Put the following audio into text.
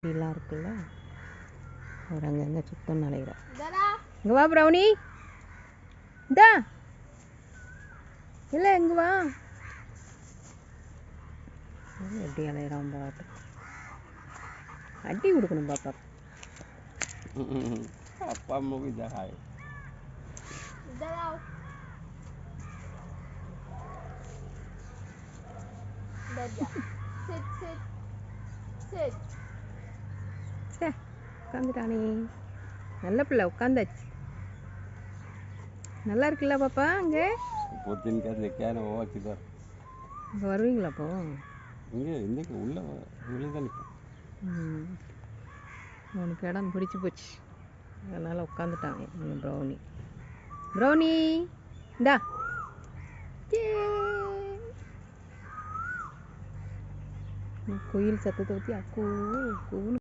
இப்படிலாம் இருக்குல்ல, அவர் அங்கங்கே சுத்தம் நினைக்கிறேன். இங்கே வா ப்ரௌனி, இந்தா இல்லை இங்கே வா. எப்படி அலையிறான் பாட்டு. அடி கொடுக்கணும் பாப்பா. அப்பா அம்மாவுக்கு ஜாய். உட்காந்துட்டானே, நல்ல பிள்ளை உட்காந்தாச்சு. நல்லா இருக்குல்ல பாப்பா. அங்கே இங்கே வருவீங்களா அப்போ? இங்கே இன்றைக்கு உள்ளே தான் நிற்போம். உனக்கு இடம் பிடிச்சி போச்சு, அதனால் உட்காந்துட்டாங்க. ப்ரௌனி ப்ரௌனி இந்தா. குயில் சத்தத்தை பற்றி அக்கூ கூன்னு